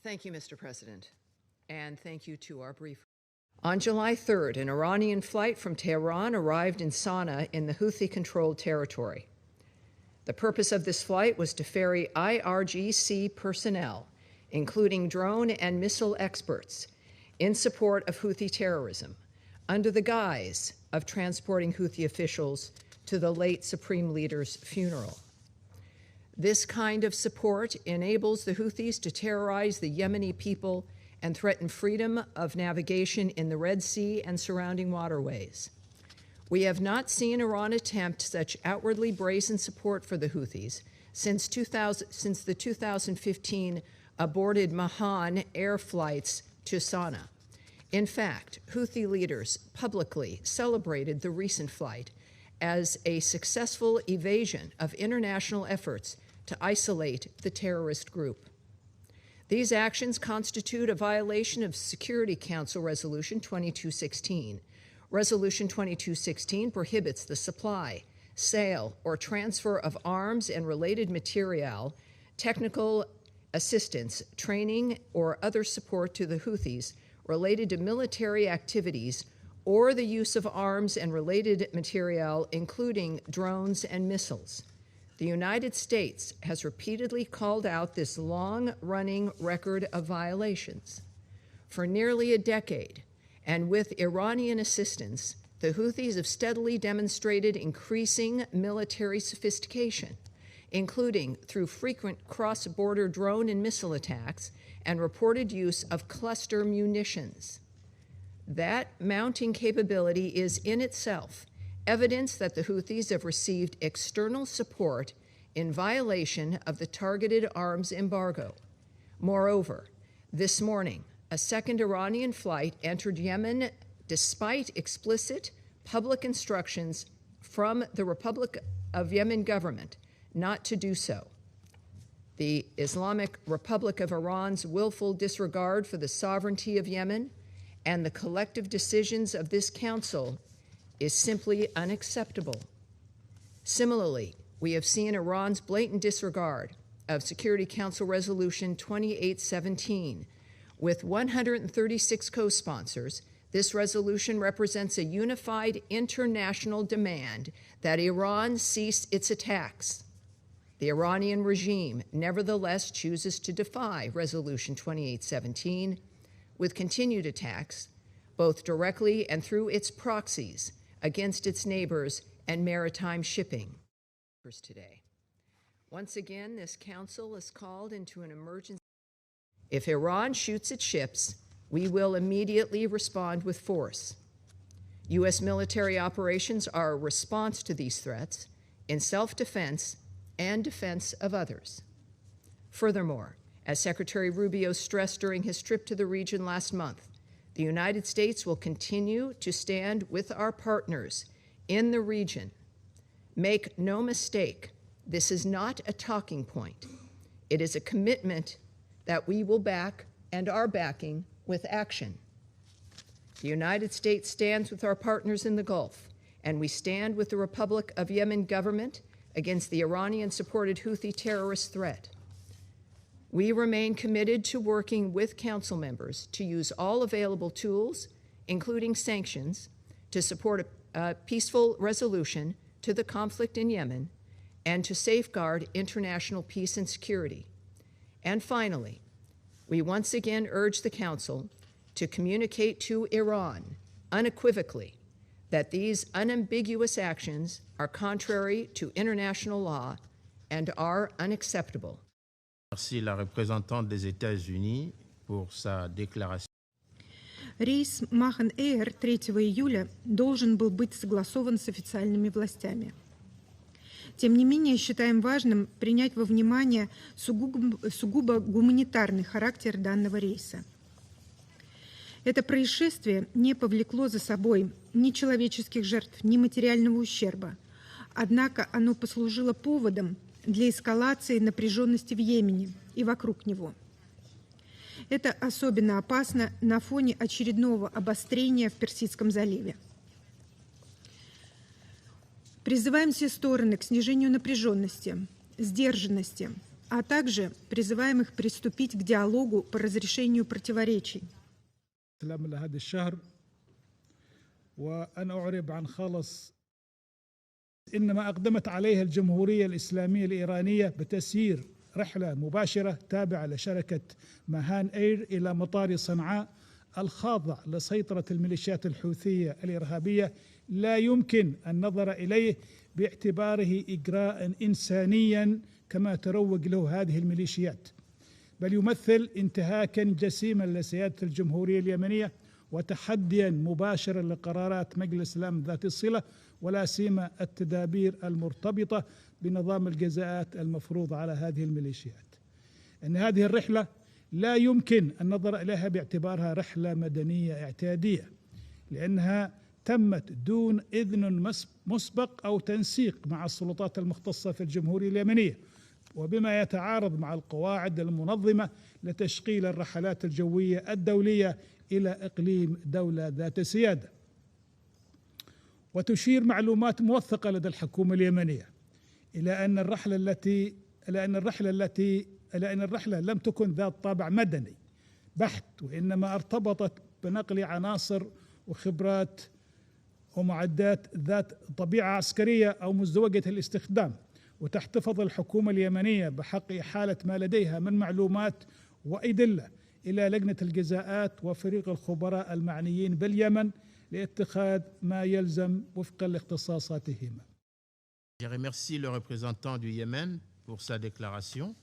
Thank you, Mr. President, and thank you to our briefer. On July 3rd, an Iranian flight from Tehran arrived in Sana'a in the Houthi-controlled territory. The purpose of this flight was to ferry IRGC personnel, including drone and missile experts, in support of Houthi terrorism, under the guise of transporting Houthi officials to the late Supreme Leader's funeral. This kind of support enables the Houthis to terrorize the Yemeni people and threaten freedom of navigation in the Red Sea and surrounding waterways. We have not seen Iran attempt such outwardly brazen support for the Houthis since the 2015 aborted Mahan air flights to Sana'a. In fact, Houthi leaders publicly celebrated the recent flight as a successful evasion of international efforts to isolate the terrorist group. These actions constitute a violation of Security Council Resolution 2216. Resolution 2216 prohibits the supply, sale, or transfer of arms and related material, technical assistance, training, or other support to the Houthis related to military activities or the use of arms and related material, including drones and missiles. The United States has repeatedly called out this long-running record of violations. For nearly a decade, and with Iranian assistance, the Houthis have steadily demonstrated increasing military sophistication, including through frequent cross-border drone and missile attacks and reported use of cluster munitions. That mounting capability is in itself evidence that the Houthis have received external support in violation of the targeted arms embargo. Moreover, this morning, a second Iranian flight entered Yemen despite explicit public instructions from the Republic of Yemen government not to do so. The Islamic Republic of Iran's willful disregard for the sovereignty of Yemen and the collective decisions of this council is simply unacceptable. Similarly, we have seen Iran's blatant disregard of Security Council Resolution 2817. With 136 co-sponsors, this resolution represents a unified international demand that Iran cease its attacks. The Iranian regime nevertheless chooses to defy Resolution 2817 with continued attacks, both directly and through its proxies, against its neighbors and maritime shipping. Today. Once again, this council is called into an emergency. If Iran shoots its ships, we will immediately respond with force. U.S. military operations are a response to these threats in self-defense and defense of others. Furthermore, as Secretary Rubio stressed during his trip to the region last month, the United States will continue to stand with our partners in the region. Make no mistake, this is not a talking point. It is a commitment that we will back and are backing with action. The United States stands with our partners in the Gulf, and we stand with the Republic of Yemen government against the Iranian-supported Houthi terrorist threat. We remain committed to working with council members to use all available tools, including sanctions, to support a peaceful resolution to the conflict in Yemen and to safeguard international peace and security. And finally, we once again urge the Council to communicate to Iran unequivocally that these unambiguous actions are contrary to international law and are unacceptable. Merci la représentante des États-Unis pour sa déclaration. Рейс Махан Эйр 3 июля должен был быть согласован с официальными властями. Тем не менее, считаем важным принять во внимание сугубо гуманитарный характер данного рейса. Это происшествие не повлекло за собой ни человеческих жертв, ни материального ущерба. Однако оно послужило поводом для эскалации напряженности в Йемене и вокруг него. Это особенно опасно на фоне очередного обострения в Персидском заливе. Призываем все стороны к снижению напряженности, сдержанности, а также призываем их приступить к диалогу по разрешению противоречий. هذا الشهر وأنا أعرب عن خالص إنما أقدمت عليها الجمهورية الإسلامية الإيرانية بتسيير رحلة مباشرة تابعة لشركة مهان إير إلى مطار صنعاء الخاضع لسيطرة الميليشيات الحوثية الإرهابية، لا يمكن النظر إليه باعتباره إجراء إنسانيا كما تروج له هذه الميليشيات، بل يمثل انتهاكا جسيما لسيادة الجمهورية اليمنية وتحديا مباشرا لقرارات مجلس الأمن ذات الصلة، ولا سيما التدابير المرتبطة بنظام الجزاءات المفروض على هذه الميليشيات. أن هذه الرحلة لا يمكن النظر إليها باعتبارها رحلة مدنية اعتيادية، لأنها تمت دون إذن مسبق أو تنسيق مع السلطات المختصة في الجمهورية اليمنية، وبما يتعارض مع القواعد المنظمة لتشغيل الرحلات الجوية الدولية إلى إقليم دولة ذات سيادة. وتشير معلومات موثقة لدى الحكومة اليمنية إلى أن الرحلة لم تكن ذات طابع مدني بحت، وإنما ارتبطت بنقل عناصر وخبرات ومعدات ذات طبيعة عسكرية أو مزدوجة الاستخدام، وتحتفظ الحكومة اليمنية بحق إحالة ما لديها من معلومات وأدلة إلى لجنة الجزاءات وفريق الخبراء المعنيين باليمن لاتخاذ ما يلزم وفقا لاختصاصاتهما. Je remercie le représentant du Yémen pour sa déclaration.